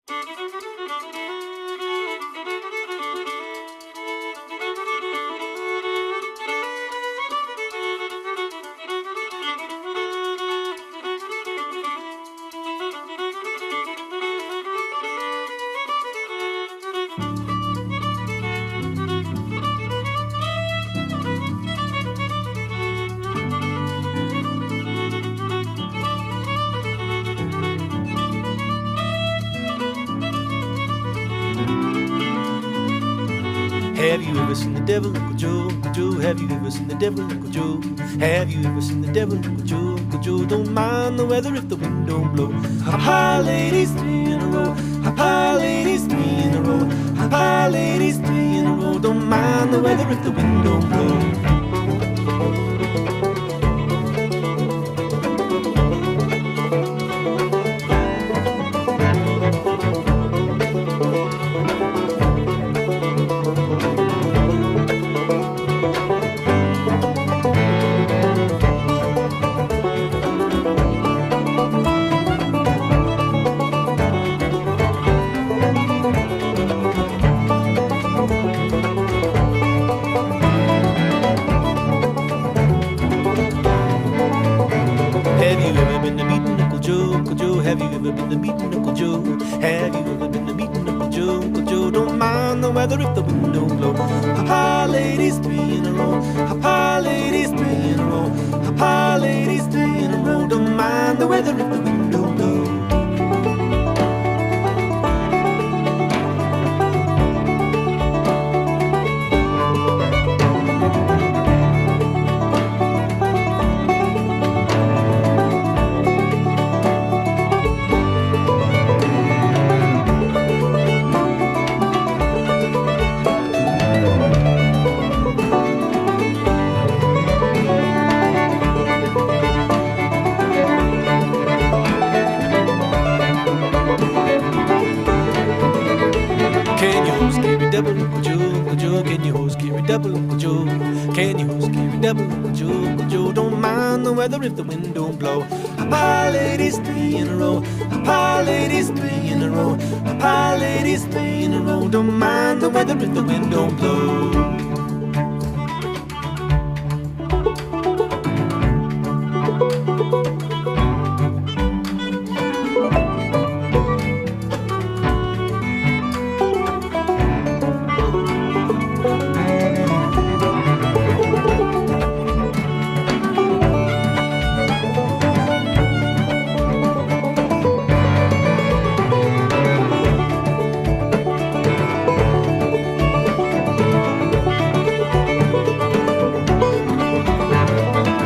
Have you ever seen the devil, Uncle Joe? Uncle Joe, have you ever seen the devil, Uncle Joe? Have you ever seen the devil, Uncle Joe? Uncle Joe, don't mind the weather if the wind don't blow. Hop high, ladies, 3 in a row. Hop high, ladies, 3 in a row. Hop high, ladies, 3 in a row. Don't mind the weather if the wind don't blow. Have you ever been to meeting Uncle Joe? Uncle Joe, have you ever been to meeting Uncle Joe? Have you ever been to meeting Uncle Joe? Uncle Joe, don't mind the weather if the wind don't blow. Hop high, ladies, 3 in a row. Hop high, ladies, 3 in a row. Hop high, ladies, 3 in a row. Don't mind the weather if the wind don't blow. Can you hold scary devil, Uncle Joe? Uncle Joe, can you hold scary devil, Uncle Joe? Can you hold scary devil, Uncle Joe? Uncle Joe, don't mind the weather if the wind don't blow. Hop high, ladies, 3 in a row. Hop high, ladies, 3 in a row. Hop high, ladies, 3 in a row. Don't mind the weather if the wind don't blow.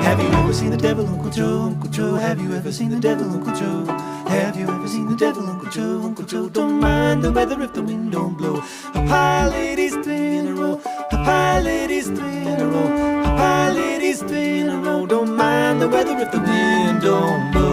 Have you ever seen the devil, Uncle Joe? Uncle Joe, have you ever seen the devil, Uncle Joe? Have you ever seen the devil, Uncle Joe? Uncle Joe, don't mind the weather if the wind don't blow. Hop high, ladies, 3 in a row. Hop high, ladies, 3 in a row. Hop high, ladies, 3 in a row. Don't mind the weather if the wind don't blow.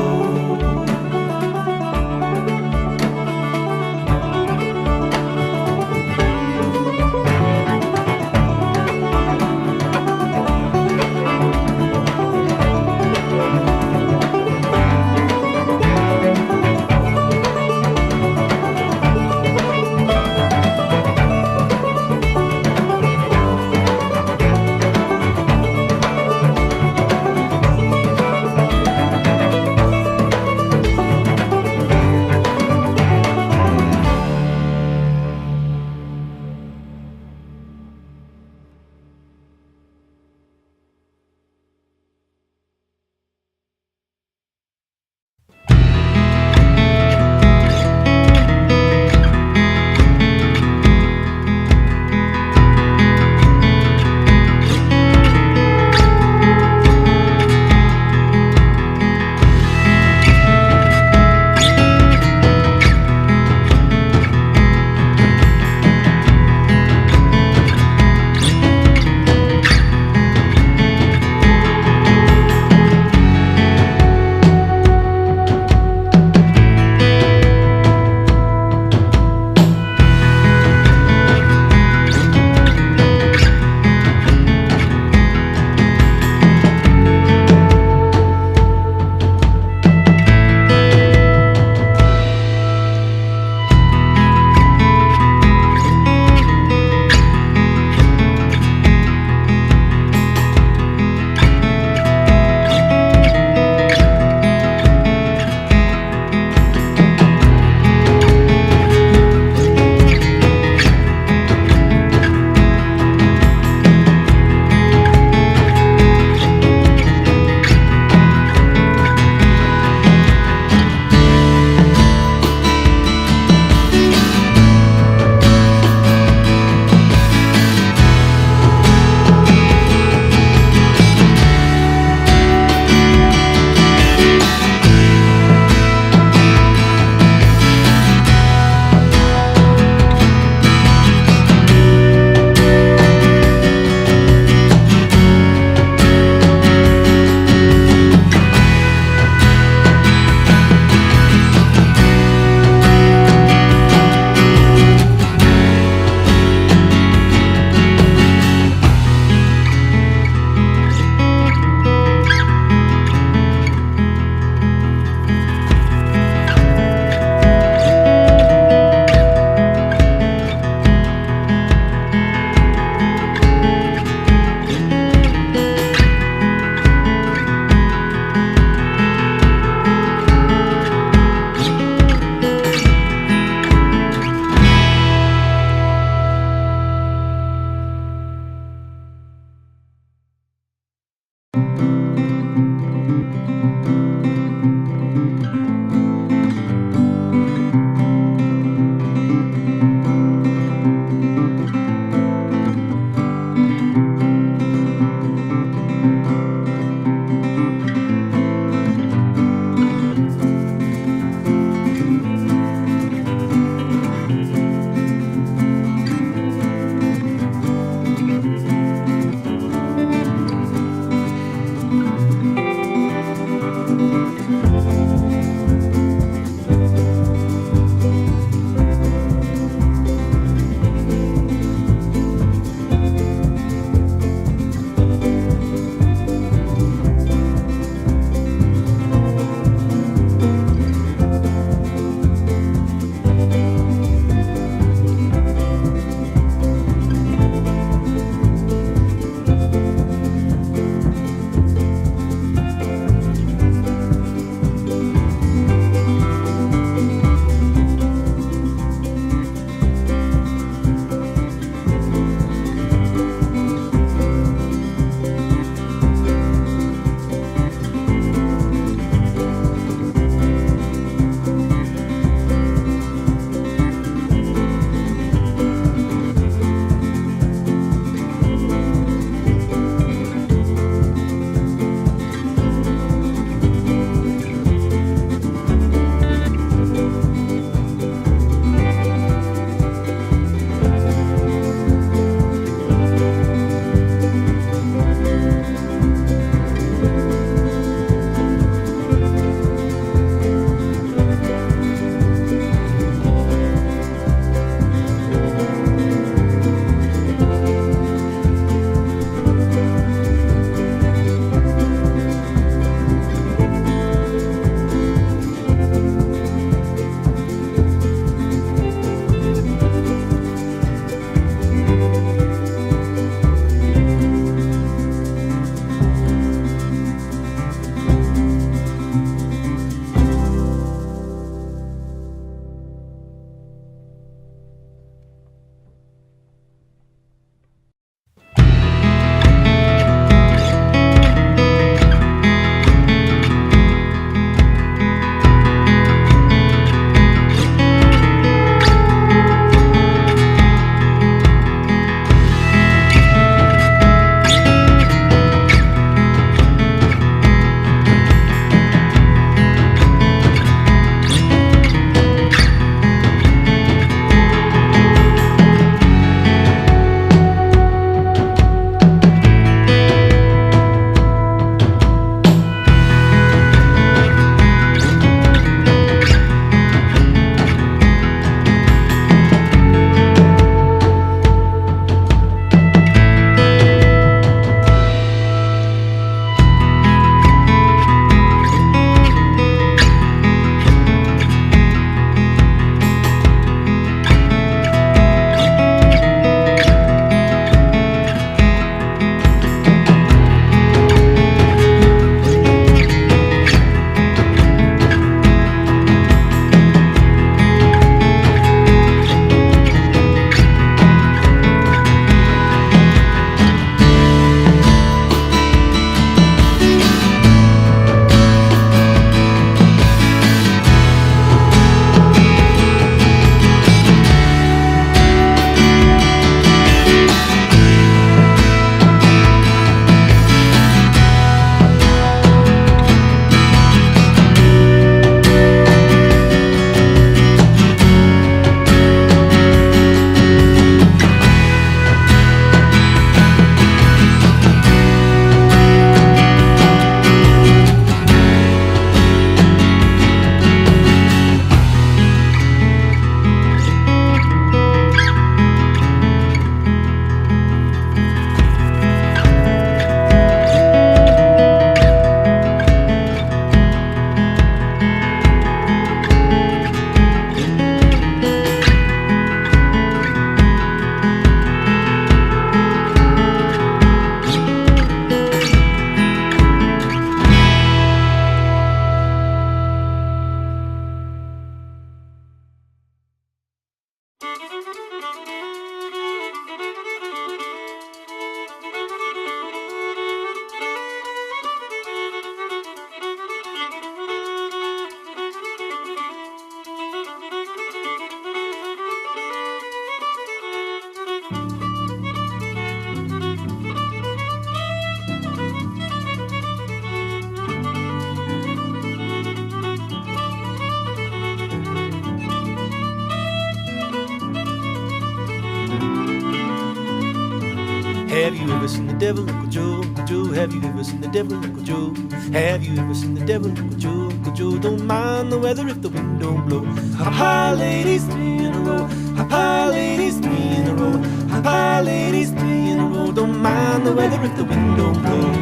Have you ever seen the devil, Uncle Joe? Uncle Joe, have you ever seen the devil, Uncle Joe? Have you ever seen the devil, Uncle Joe? Uncle Joe, don't mind the weather if the wind don't blow. Hop high, ladies, 3 in a row. Hop high, ladies, 3 in a row. Hop high, ladies, 3 in a row. Don't mind the weather if the wind don't blow.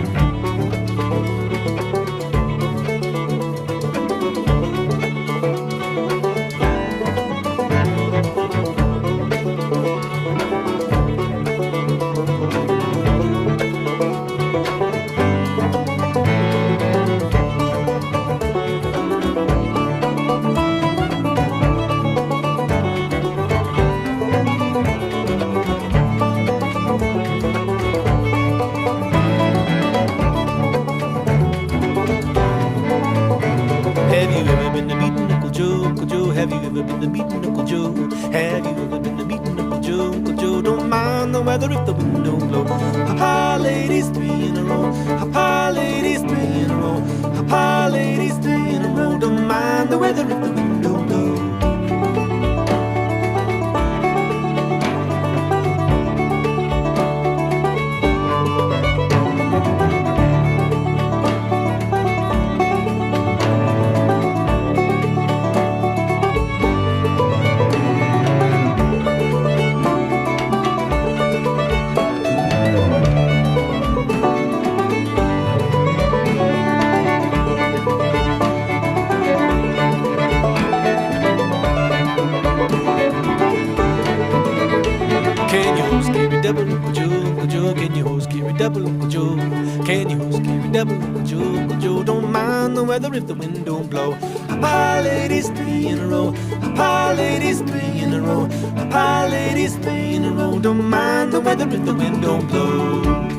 Have you ever been to meeting Uncle Joe? Uncle Joe, have you ever been to meeting Uncle Joe? Have you ever been to meeting Uncle Joe? Uncle Joe, don't mind the weather if the wind don't blow. Hop high, ladies, 3 in a row. Hop high, ladies, 3 in a row. Hop high, ladies, 3 in a row. Don't mind the weather if the wind don't blow. Can you hold scary devil, Uncle Joe? Uncle Joe, can you hold scary devil, Uncle Joe? Can you hold scary devil, Uncle Joe? Uncle Joe, don't mind the weather if the wind don't blow. Hop high, ladies, 3 in a row. Hop high, ladies, 3 in a row. Hop high, ladies, 3 in a row. Don't mind the weather if the wind don't blow.